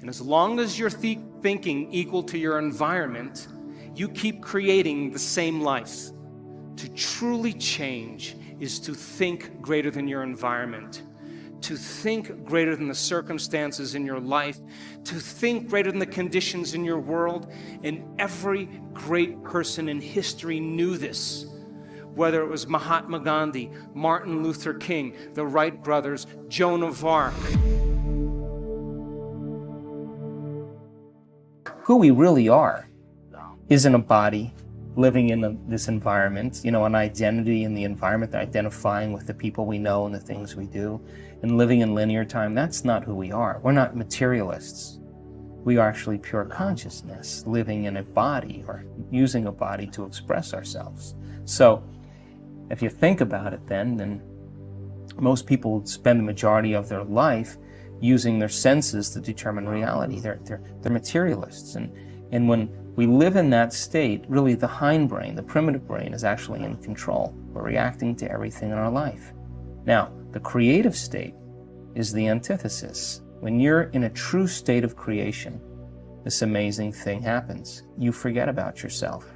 And as long as you're thinking equal to your environment, you keep creating the same life. To truly change is to think greater than your environment, to think greater than the circumstances in your life, to think greater than the conditions in your world. And every great person in history knew this. Whether it was Mahatma Gandhi, Martin Luther King, the Wright brothers, Joan of Arc. Who we really are isn't a body living in this environment, an identity in the environment, identifying with the people we know and the things we do, and living in linear time. That's not who we are. We're not materialists. We are actually pure consciousness, living in a body or using a body to express ourselves. So if you think about it then most people spend the majority of their life using their senses to determine reality. They're materialists. And when we live in that state, really the hindbrain, the primitive brain, is actually in control. We're reacting to everything in our life. Now, the creative state is the antithesis. When you're in a true state of creation, this amazing thing happens. You forget about yourself.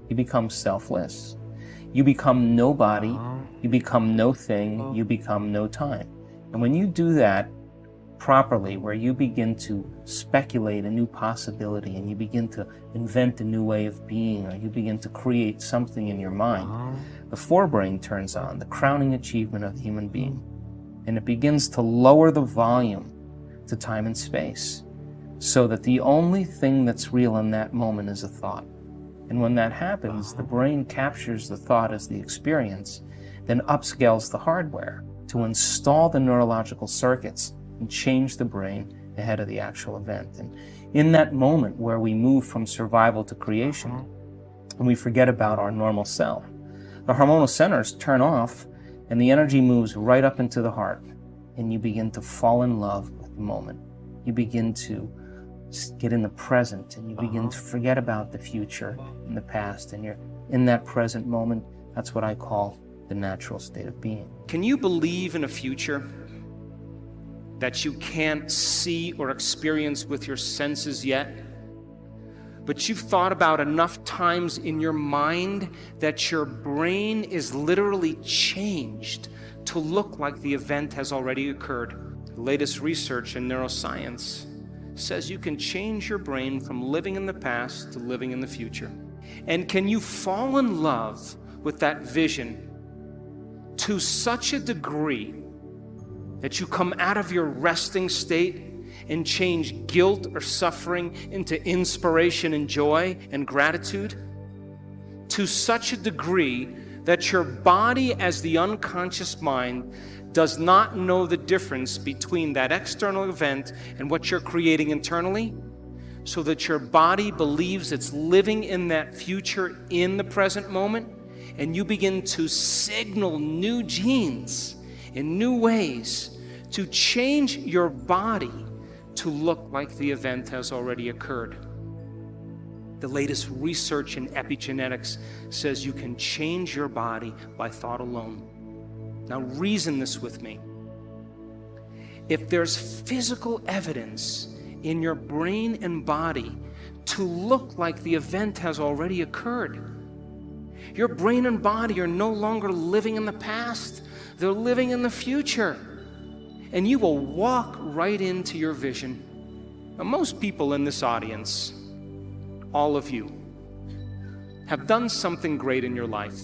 You become selfless. You become nobody. You become no thing. You become no time. And when you do that properly, where you begin to speculate a new possibility and you begin to invent a new way of being, or you begin to create something in your mind, the forebrain turns on, the crowning achievement of the human being, and it begins to lower the volume to time and space, so that the only thing that's real in that moment is a thought. And when that happens, the brain captures the thought as the experience, then upscales the hardware to install the neurological circuits and change the brain ahead of the actual event. And in that moment where we move from survival to creation, and we forget about our normal self, the hormonal centers turn off and the energy moves right up into the heart, and you begin to fall in love with the moment. You begin to get in the present, and you begin to forget about the future and the past, and you're in that present moment. That's what I call the natural state of being. Can you believe in a future that you can't see or experience with your senses yet, but you've thought about enough times in your mind that your brain is literally changed to look like the event has already occurred? The latest research in neuroscience says you can change your brain from living in the past to living in the future. And can you fall in love with that vision to such a degree that you come out of your resting state and change guilt or suffering into inspiration and joy and gratitude? To such a degree that your body, as the unconscious mind, does not know the difference between that external event and what you're creating internally, so that your body believes it's living in that future in the present moment, and you begin to signal new genes in new ways to change your body to look like the event has already occurred. The latest research in epigenetics says you can change your body by thought alone. Now reason this with me. If there's physical evidence in your brain and body to look like the event has already occurred, your brain and body are no longer living in the past, they're living in the future. And you will walk right into your vision. Now, most people in this audience, all of you, have done something great in your life.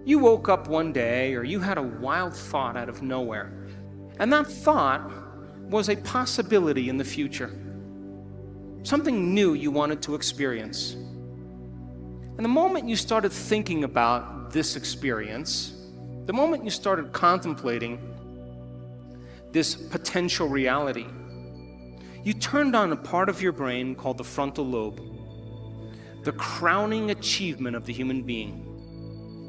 You woke up one day, or you had a wild thought out of nowhere, and that thought was a possibility in the future. Something new you wanted to experience. And the moment you started thinking about this experience, the moment you started contemplating this potential reality, you turned on a part of your brain called the frontal lobe, the crowning achievement of the human being.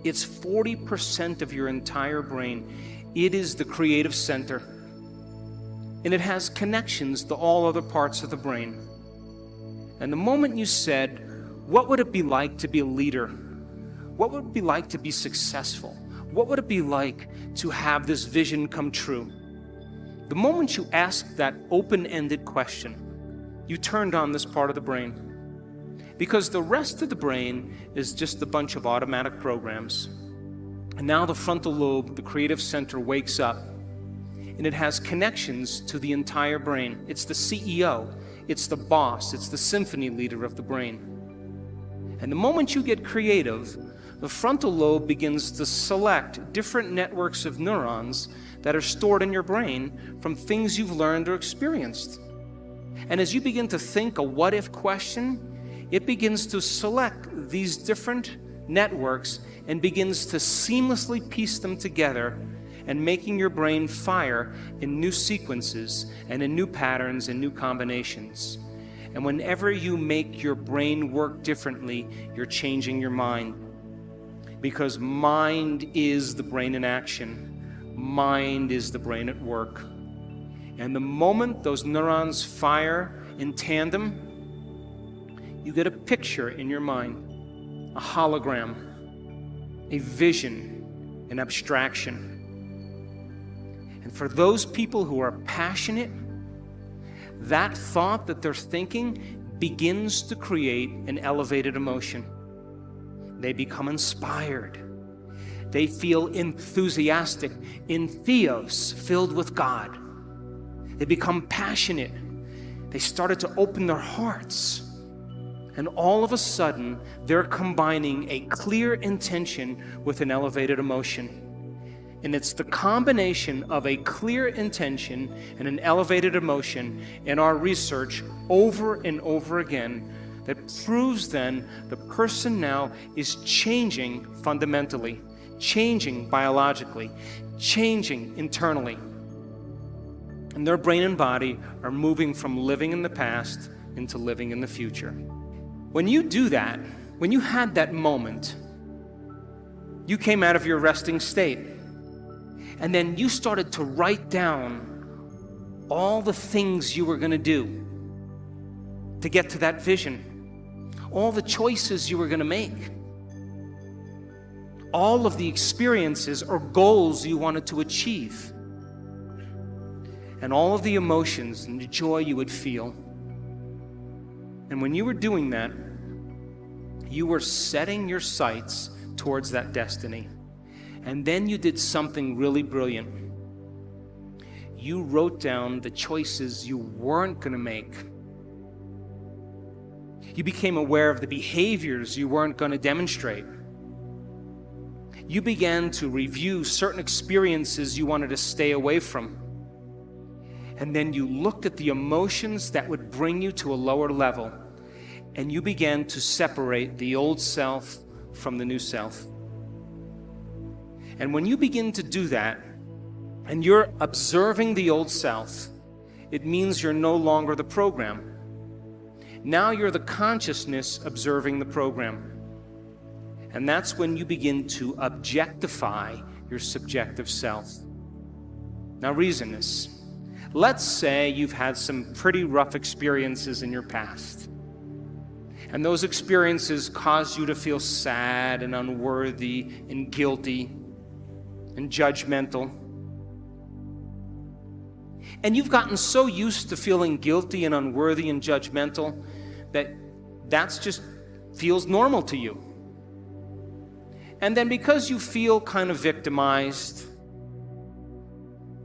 It's 40% of your entire brain. It is the creative center, and it has connections to all other parts of the brain. And the moment you said, what would it be like to be a leader? What would it be like to be successful? What would it be like to have this vision come true? The moment you ask that open-ended question, you turned on this part of the brain. Because the rest of the brain is just a bunch of automatic programs. And now the frontal lobe, the creative center, wakes up, and it has connections to the entire brain. It's the CEO, it's the boss, it's the symphony leader of the brain. And the moment you get creative, the frontal lobe begins to select different networks of neurons that are stored in your brain from things you've learned or experienced. And as you begin to think a what-if question, it begins to select these different networks and begins to seamlessly piece them together and making your brain fire in new sequences and in new patterns and new combinations. And whenever you make your brain work differently, you're changing your mind. Because mind is the brain in action. Mind is the brain at work. And the moment those neurons fire in tandem, you get a picture in your mind, a hologram, a vision, an abstraction. And for those people who are passionate, that thought that they're thinking begins to create an elevated emotion. They become inspired. They feel enthusiastic, entheos, filled with God. They become passionate. They started to open their hearts. And all of a sudden, they're combining a clear intention with an elevated emotion. And it's the combination of a clear intention and an elevated emotion in our research over and over again that proves then the person now is changing fundamentally, changing biologically, changing internally. And their brain and body are moving from living in the past into living in the future. When you do that, when you had that moment, you came out of your resting state. And then you started to write down all the things you were going to do to get to that vision, all the choices you were going to make, all of the experiences or goals you wanted to achieve, and all of the emotions and the joy you would feel. And when you were doing that, you were setting your sights towards that destiny. And then you did something really brilliant. You wrote down the choices you weren't going to make. You became aware of the behaviors you weren't going to demonstrate. You began to review certain experiences you wanted to stay away from. And then you looked at the emotions that would bring you to a lower level. And you began to separate the old self from the new self. And when you begin to do that, and you're observing the old self, it means you're no longer the program. Now you're the consciousness observing the program. And that's when you begin to objectify your subjective self. Now reason this. Let's say you've had some pretty rough experiences in your past. And those experiences cause you to feel sad and unworthy and guilty and judgmental. And you've gotten so used to feeling guilty and unworthy and judgmental that that's just feels normal to you. And then because you feel kind of victimized,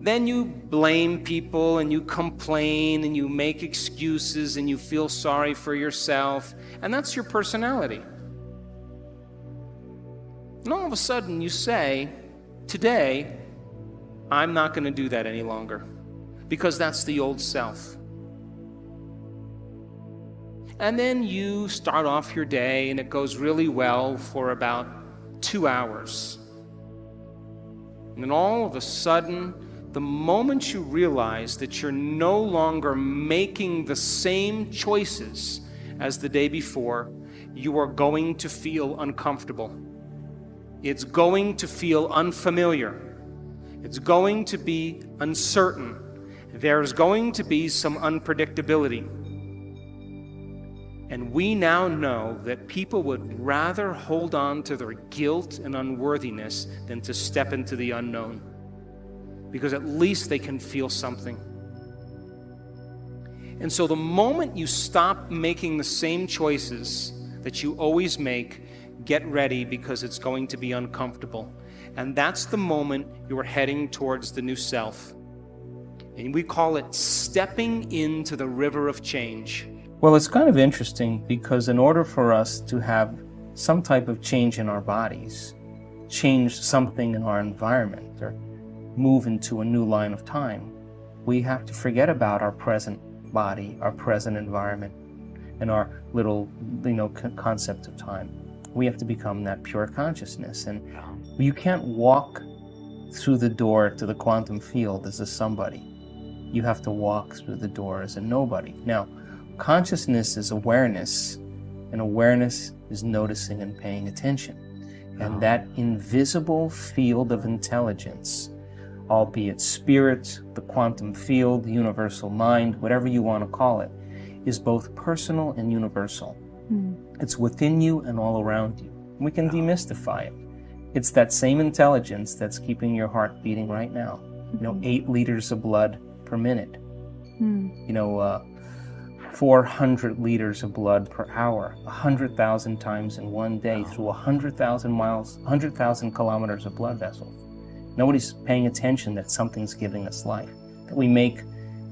then you blame people and you complain and you make excuses and you feel sorry for yourself, and that's your personality. And all of a sudden you say, today, I'm not going to do that any longer, because that's the old self. And then you start off your day and it goes really well for about 2 hours. And then all of a sudden, the moment you realize that you're no longer making the same choices as the day before, you are going to feel uncomfortable. It's going to feel unfamiliar. It's going to be uncertain. There's going to be some unpredictability. And we now know that people would rather hold on to their guilt and unworthiness than to step into the unknown, because at least they can feel something. And so the moment you stop making the same choices that you always make, get ready, because it's going to be uncomfortable. And that's the moment you're heading towards the new self. And we call it stepping into the river of change. Well, it's kind of interesting because in order for us to have some type of change in our bodies, change something in our environment, or move into a new line of time, we have to forget about our present body, our present environment, and our little, concept of time. We have to become that pure consciousness. And you can't walk through the door to the quantum field as a somebody. You have to walk through the door as a nobody. Now, consciousness is awareness, and awareness is noticing and paying attention. And that invisible field of intelligence, albeit spirit, the quantum field, the universal mind, whatever you want to call it, is both personal and universal. It's within you and all around you. We can demystify it. It's that same intelligence that's keeping your heart beating right now. 8 liters of blood per minute. 400 liters of blood per hour, 100,000 times in one day through 100,000 miles, 100,000 kilometers of blood vessels. Nobody's paying attention that something's giving us life, that we make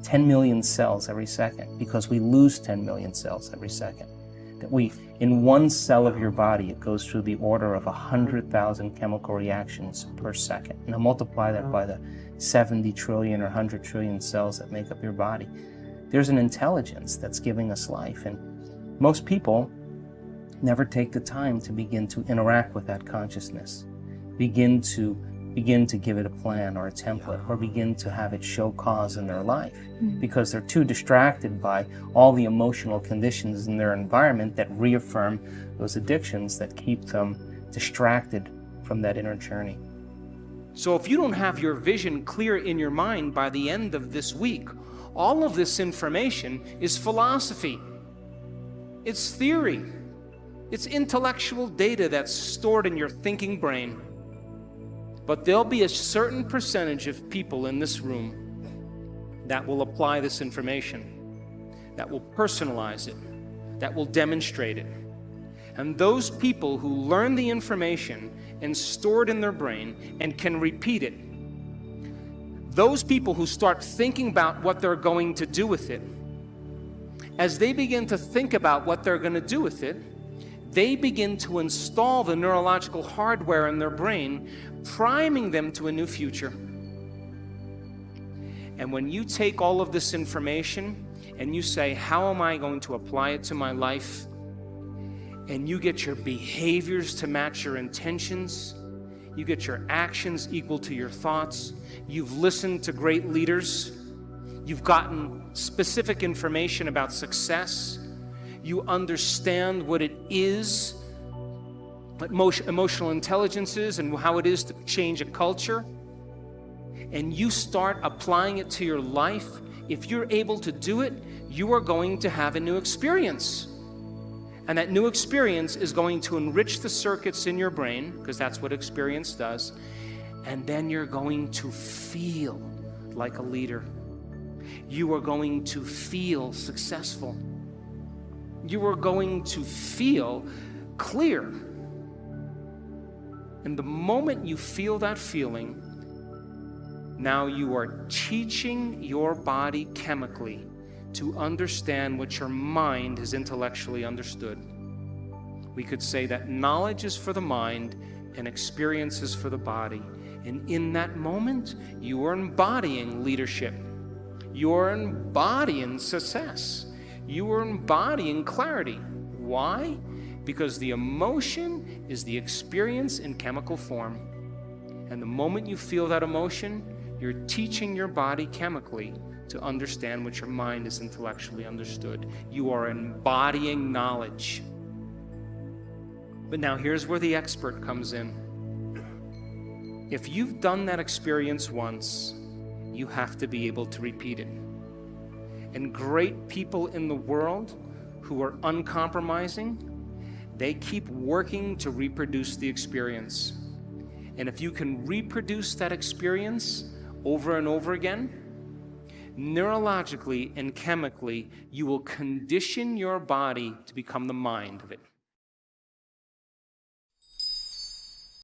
10 million cells every second because we lose 10 million cells every second. That in one cell of your body, it goes through the order of 100,000 chemical reactions per second. Now multiply that by the 70 trillion or 100 trillion cells that make up your body. There's an intelligence that's giving us life, and most people never take the time to begin to interact with that consciousness, begin to give it a plan or a template, or begin to have it show cause in their life, because they're too distracted by all the emotional conditions in their environment that reaffirm those addictions that keep them distracted from that inner journey. So if you don't have your vision clear in your mind by the end of this week, all of this information is philosophy. It's theory. It's intellectual data that's stored in your thinking brain. But there'll be a certain percentage of people in this room that will apply this information, that will personalize it, that will demonstrate it. And those people who learn the information and store it in their brain and can repeat it, those people who start thinking about what they're going to do with it, as they begin to think about what they're going to do with it, they begin to install the neurological hardware in their brain, priming them to a new future. And when you take all of this information and you say, how am I going to apply it to my life? And you get your behaviors to match your intentions, you get your actions equal to your thoughts, you've listened to great leaders, you've gotten specific information about success, you understand what it is, what emotional intelligence is, and how it is to change a culture, and you start applying it to your life, if you're able to do it, you are going to have a new experience. And that new experience is going to enrich the circuits in your brain, because that's what experience does. And then you're going to feel like a leader. You are going to feel successful. You are going to feel clear. And the moment you feel that feeling, now you are teaching your body chemically to understand what your mind has intellectually understood. We could say that knowledge is for the mind and experience is for the body. And in that moment, you are embodying leadership. You are embodying success. You are embodying clarity. Why? Because the emotion is the experience in chemical form. And the moment you feel that emotion, you're teaching your body chemically to understand what your mind is intellectually understood. You are embodying knowledge. But now here's where the expert comes in. If you've done that experience once, you have to be able to repeat it. And great people in the world who are uncompromising, they keep working to reproduce the experience. And if you can reproduce that experience over and over again, neurologically and chemically, you will condition your body to become the mind of it.